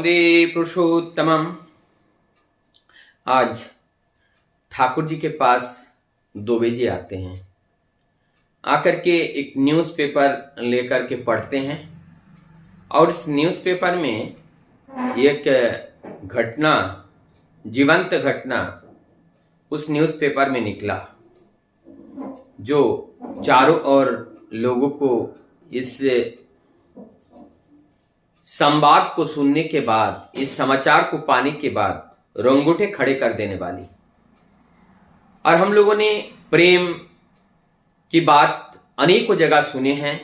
वंदे पुरुषोत्तमम। आज ठाकुर जी के पास 2 बजे आते हैं, आकर के एक न्यूज़पेपर लेकर के पढ़ते हैं और इस न्यूज़पेपर में एक घटना, जीवंत घटना उस न्यूज़पेपर में निकला जो चारों ओर लोगों को इस संवाद को सुनने के बाद, इस समाचार को पाने के बाद रोंगटे खड़े कर देने वाली। और हम लोगों ने प्रेम की बात अनेकों जगह सुने हैं,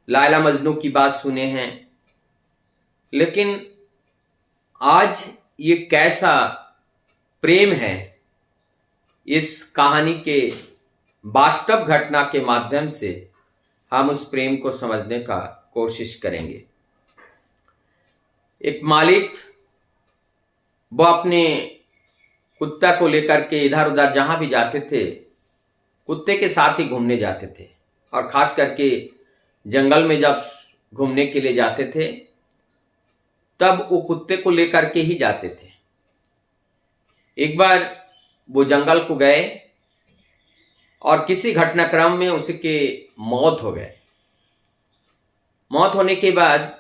लैला मजनू की बात सुने हैं, लेकिन आज ये कैसा प्रेम है, इस कहानी के वास्तव घटना के माध्यम से हम उस प्रेम को समझने का कोशिश करेंगे। एक मालिक वो अपने कुत्ता को लेकर के इधर उधर जहां भी जाते थे, कुत्ते के साथ ही घूमने जाते थे और खास करके जंगल में जब घूमने के लिए जाते थे तब वो कुत्ते को लेकर के ही जाते थे। एक बार वो जंगल को गए और किसी घटनाक्रम में उसके मौत हो गए। मौत होने के बाद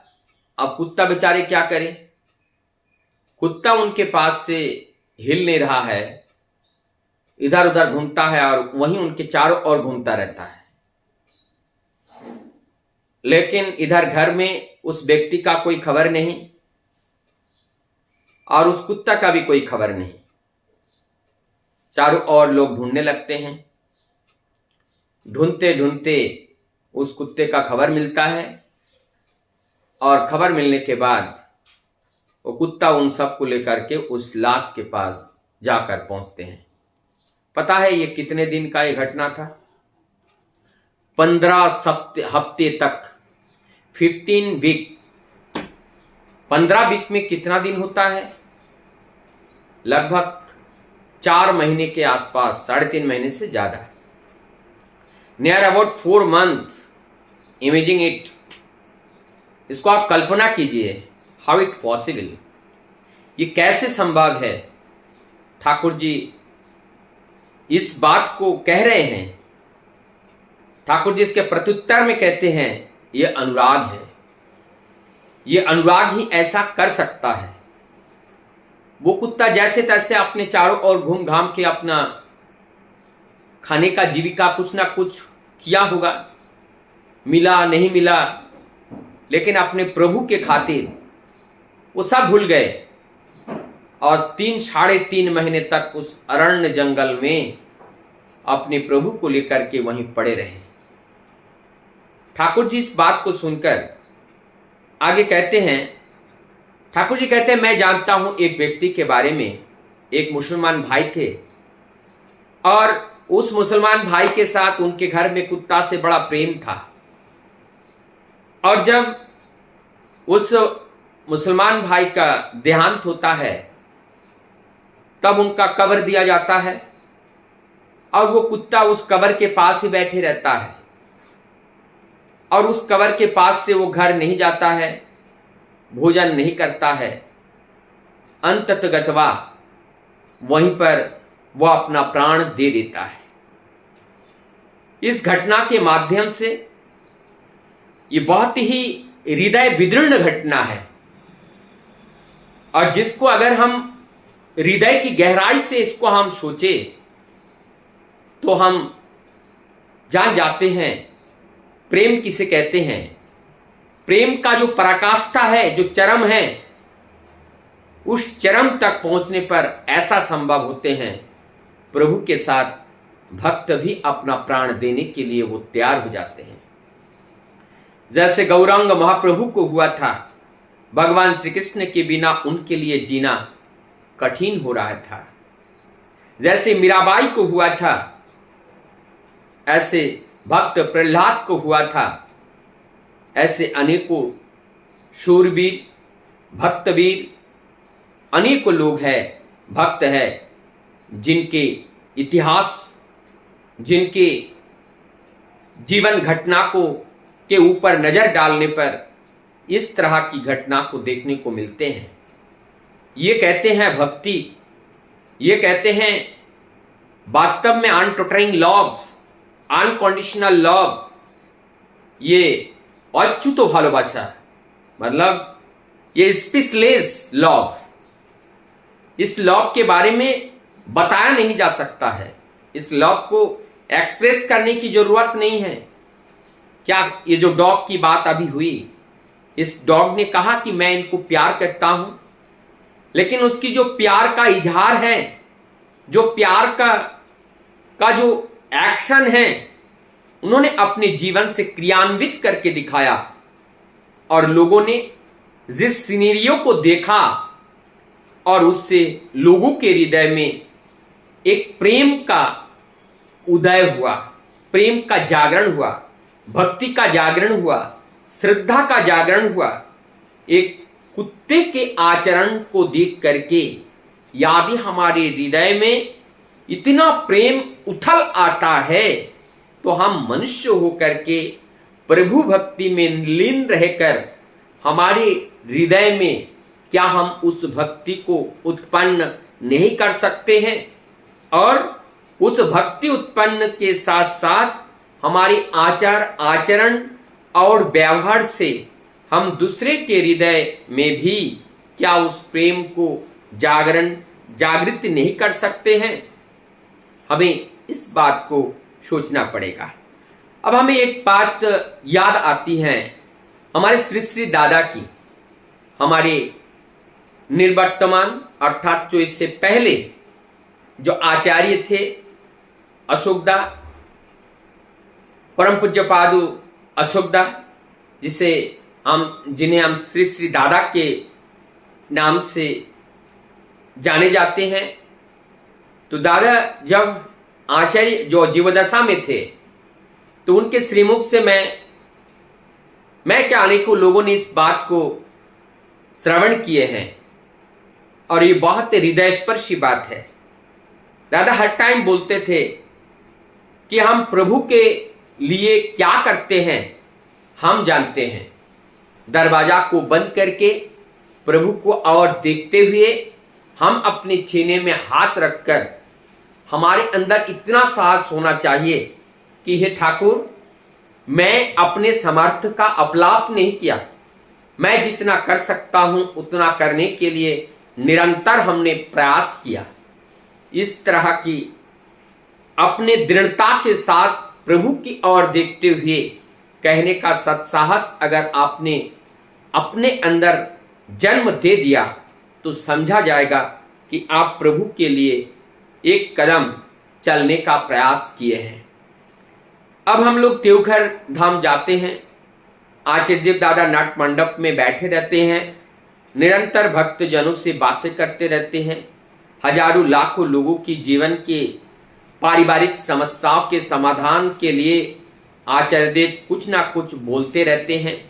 अब कुत्ता बेचारे क्या करे, कुत्ता उनके पास से हिल नहीं रहा है, इधर उधर घूमता है और वहीं उनके चारों ओर घूमता रहता है। लेकिन इधर घर में उस व्यक्ति का कोई खबर नहीं और उस कुत्ता का भी कोई खबर नहीं। चारों ओर लोग ढूंढने लगते हैं। ढूंढते ढूंढते उस कुत्ते का खबर मिलता है और खबर मिलने के बाद वो कुत्ता उन सबको लेकर के उस लाश के पास जाकर पहुंचते हैं। पता है ये कितने दिन का ये घटना था? 15 हफ्ते तक, 15 वीक। 15 वीक में कितना दिन होता है? लगभग 4 महीने के आसपास, 3.5 महीने से ज्यादा, near about 4 month. Imaging it, इसको आप कल्पना कीजिए, हाउ इट पॉसिबल, ये कैसे संभव है? ठाकुर जी इस बात को कह रहे हैं। ठाकुर जी इसके प्रत्युत्तर में कहते हैं ये अनुराग है, ये अनुराग ही ऐसा कर सकता है। वो कुत्ता जैसे तैसे अपने चारों ओर घूम घाम के अपना खाने का जीविका कुछ ना कुछ किया होगा, मिला नहीं मिला, लेकिन अपने प्रभु के खातिर वो सब भूल गए और 3-3.5 महीने तक उस अरण्य जंगल में अपने प्रभु को लेकर के वहीं पड़े रहे। ठाकुर जी इस बात को सुनकर आगे कहते हैं, ठाकुर जी कहते हैं मैं जानता हूं एक व्यक्ति के बारे में, एक मुसलमान भाई थे और उस मुसलमान भाई के साथ उनके घर में कुत्ता से बड़ा प्रेम था। और जब उस मुसलमान भाई का देहांत होता है तब उनका कब्र दिया जाता है और वो कुत्ता उस कब्र के पास ही बैठे रहता है और उस कब्र के पास से वो घर नहीं जाता है, भोजन नहीं करता है। अंततगतवा वहीं पर वो अपना प्राण दे देता है। इस घटना के माध्यम से ये बहुत ही हृदय विदीर्ण घटना है और जिसको अगर हम हृदय की गहराई से इसको हम सोचे तो हम जान जाते हैं प्रेम किसे कहते हैं। प्रेम का जो पराकाष्ठा है, जो चरम है, उस चरम तक पहुंचने पर ऐसा संभव होते हैं प्रभु के साथ भक्त भी अपना प्राण देने के लिए वो तैयार हो जाते हैं। जैसे गौरांग महाप्रभु को हुआ था, भगवान श्री कृष्ण के बिना उनके लिए जीना कठिन हो रहा था। जैसे मीराबाई को हुआ था, ऐसे भक्त प्रहलाद को हुआ था। ऐसे अनेकों शूरवीर, भक्तवीर, अनेकों लोग हैं, भक्त हैं, जिनके इतिहास, जिनके जीवन घटना को के ऊपर नजर डालने पर इस तरह की घटना को देखने को मिलते हैं। ये कहते हैं भक्ति, ये कहते हैं वास्तव में अनटोटरिंग लव, अनकंडीशनल लव, ये अच्युत भालोबासा, मतलब ये स्पीचलेस लव। इस लव के बारे में बताया नहीं जा सकता है, इस लव को एक्सप्रेस करने की जरूरत नहीं है। क्या ये जो डॉग की बात अभी हुई, इस डॉग ने कहा कि मैं इनको प्यार करता हूं, लेकिन उसकी जो प्यार का इजहार है, जो प्यार का जो एक्शन है, उन्होंने अपने जीवन से क्रियान्वित करके दिखाया। और लोगों ने जिस सिनेरियो को देखा और उससे लोगों के हृदय में एक प्रेम का उदय हुआ, प्रेम का जागरण हुआ, भक्ति का जागरण हुआ, श्रद्धा का जागरण हुआ। एक कुत्ते के आचरण को देख करके यदि हमारे हृदय में इतना प्रेम उथल आता है, तो हम मनुष्य होकर के प्रभु भक्ति में लीन रहकर हमारे हृदय में क्या हम उस भक्ति को उत्पन्न नहीं कर सकते हैं? और उस भक्ति उत्पन्न के साथ साथ हमारे आचार आचरण और व्यवहार से हम दूसरे के हृदय में भी क्या उस प्रेम को जागृत नहीं कर सकते हैं? हमें इस बात को सोचना पड़ेगा। अब हमें एक बात याद आती है हमारे श्री श्री दादा की, हमारे निर्वर्तमान अर्थात जो इससे पहले जो आचार्य थे अशोकदा, परम पूज्य पादु अशोकदा, जिन्हें हम श्री श्री दादा के नाम से जाने जाते हैं। तो दादा जब आचार्य जो जीवदशा में थे, तो उनके श्रीमुख से मैं क्या अनेकों लोगों ने इस बात को श्रवण किए हैं और ये बहुत हृदयस्पर्शी बात है। दादा हर टाइम बोलते थे कि हम प्रभु के लिए क्या करते हैं हम जानते हैं। दरवाजा को बंद करके प्रभु को और देखते हुए हम अपने सीने में हाथ रखकर हमारे अंदर इतना साहस होना चाहिए कि हे ठाकुर, मैं अपने सामर्थ्य का अपलाप नहीं किया, मैं जितना कर सकता हूं उतना करने के लिए निरंतर हमने प्रयास किया। इस तरह की अपने दृढ़ता के साथ प्रभु की ओर देखते हुए कहने का सत्साहस अगर आपने अपने अंदर जन्म दे दिया, तो समझा जाएगा कि आप प्रभु के लिए एक कदम चलने का प्रयास किए हैं। अब हम लोग देवघर धाम जाते हैं। आचार्य दादा नाट मंडप में बैठे रहते हैं, निरंतर भक्तजनों से बातें करते रहते हैं। हजारों लाखों लोगों की जीवन के पारिवारिक समस्याओं के समाधान के लिए आचार्य देव कुछ ना कुछ बोलते रहते हैं।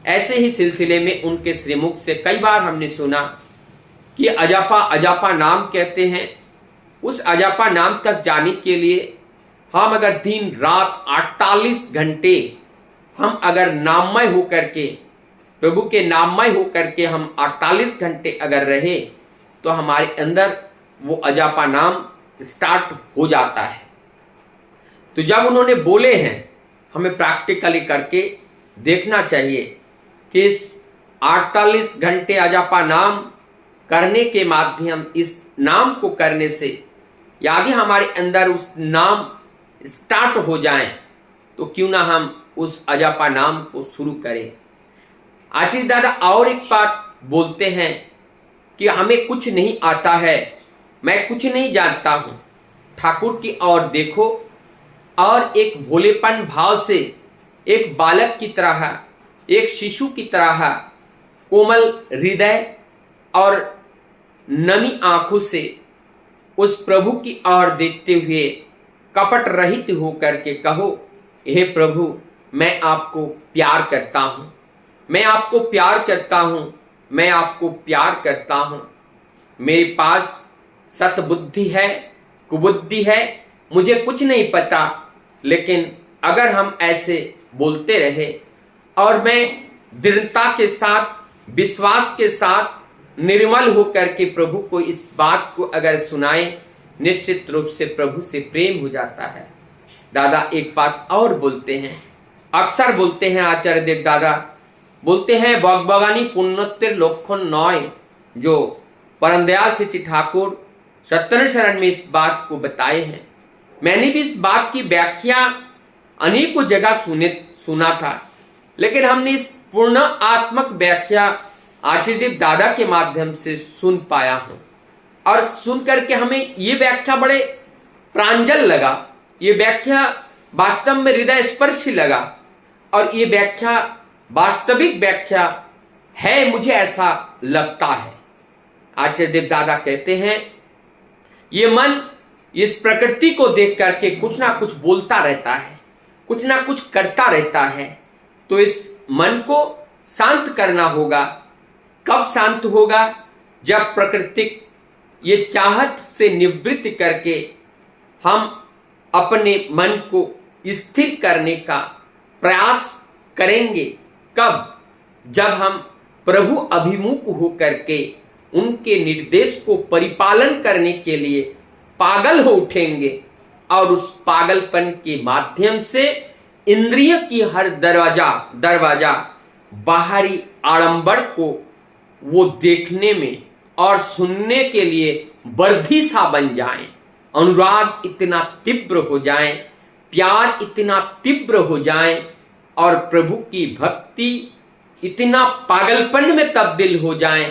ऐसे ही सिलसिले में उनके श्रीमुख से कई बार हमने सुना कि अजापा अजापा नाम कहते हैं। उस अजापा नाम तक जाने के लिए हम अगर दिन रात 48 घंटे हम अगर नाममय होकर के, प्रभु के नाममय होकर के हम 48 घंटे अगर रहे, तो हमारे अंदर वो अजापा नाम स्टार्ट हो जाता है। तो जब उन्होंने बोले हैं, हमें प्रैक्टिकली करके देखना चाहिए कि इस 48 घंटे अजापा नाम करने के माध्यम, इस नाम को करने से यदि हमारे अंदर उस नाम स्टार्ट हो जाए, तो क्यों ना हम उस अजापा नाम को शुरू करें। आचार्य दादा और एक बात बोलते हैं कि हमें कुछ नहीं आता है, मैं कुछ नहीं जानता हूं, ठाकुर की ओर देखो और एक भोलेपन भाव से, एक बालक की तरह, एक शिशु की तरह कोमल हृदय और नमी आंखों से उस प्रभु की ओर देखते हुए कपट रहित होकर के कहो, हे प्रभु, मैं आपको प्यार करता हूं, मैं आपको प्यार करता हूं, मैं आपको प्यार करता हूं। मेरे पास सतबुद्धि है, कुबुद्धि है, मुझे कुछ नहीं पता, लेकिन अगर हम ऐसे बोलते रहे और मैं दृढ़ता के साथ, विश्वास के साथ निर्मल होकर के प्रभु को इस बात को अगर सुनाए, निश्चित रूप से प्रभु से प्रेम हो जाता है। दादा एक बात और बोलते हैं, अक्सर बोलते हैं आचार्य देव दादा, बोलते हैं बगबगानी पुण्योत्तर लक्षण नय, जो परम दयाल श्री ठाकुर सत्यनारायण शरण में इस बात को बताए हैं। मैंने भी इस बात की व्याख्या अनेकों जगह सुना था, लेकिन हमने इस पूर्ण आत्मक व्याख्या आचार्य देव दादा के माध्यम से सुन पाया हूं, और सुन करके हमें ये व्याख्या बड़े प्रांजल लगा, ये व्याख्या वास्तव में हृदय स्पर्शी लगा, और ये व्याख्या वास्तविक व्याख्या है, मुझे ऐसा लगता है। आचार्य देव दादा कहते हैं ये मन इस प्रकृति को देख करके कुछ ना कुछ बोलता रहता है, कुछ ना कुछ करता रहता है, तो इस मन को शांत करना होगा। कब शांत होगा? जब प्रकृतिक ये चाहत से निवृत्त करके हम अपने मन को स्थिर करने का प्रयास करेंगे। कब? जब हम प्रभु अभिमुख होकर के उनके निर्देश को परिपालन करने के लिए पागल हो उठेंगे, और उस पागलपन के माध्यम से इंद्रिय की हर दरवाजा बाहरी आडंबर को वो देखने में और सुनने के लिए वर्धी सा बन जाएं, अनुराग इतना तीव्र हो जाए, प्यार इतना तीव्र हो जाए, और प्रभु की भक्ति इतना पागलपन में तब्दील हो जाए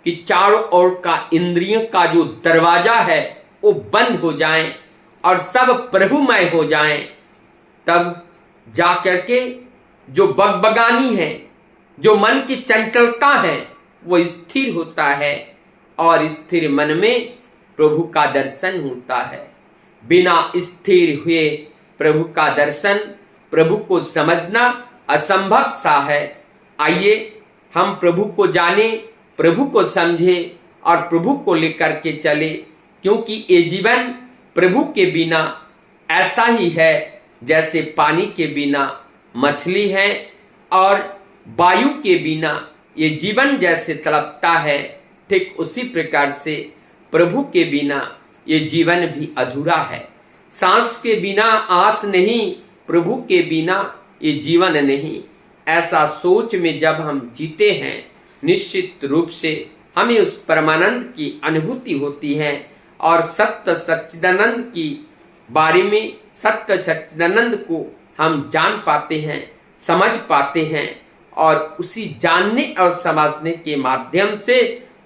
कि चारों ओर का इंद्रियों का जो दरवाजा है वो बंद हो जाए और सब प्रभुमय हो जाए। तब जाकर के जो बगबगानी है, जो मन की चंचलता है, वो स्थिर होता है, और स्थिर मन में प्रभु का दर्शन होता है। बिना स्थिर हुए प्रभु का दर्शन, प्रभु को समझना असंभव सा है। आइए हम प्रभु को जाने, प्रभु को समझे और प्रभु को लेकर के चले, क्योंकि ये जीवन प्रभु के बिना ऐसा ही है जैसे पानी के बिना मछली है, और वायु के बिना ये जीवन जैसे तड़पता है, ठीक उसी प्रकार से प्रभु के बिना ये जीवन भी अधूरा है। सांस के बिना आस नहीं, प्रभु के बिना ये जीवन नहीं। ऐसा सोच में जब हम जीते हैं, निश्चित रूप से हमें उस परमानंद की अनुभूति होती है, और सत्य सच्चिदानंद की बारे में, सत्य सच्चिदानंद को हम जान पाते हैं, समझ पाते हैं, और उसी जानने और समझने के माध्यम से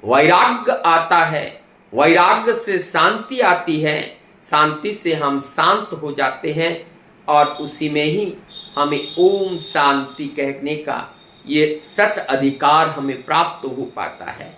वैराग्य आता है। वैराग्य से शांति आती है, शांति से हम शांत हो जाते हैं, और उसी में ही हमें ओम शांति कहने का ये सत अधिकार हमें प्राप्त हो पाता है।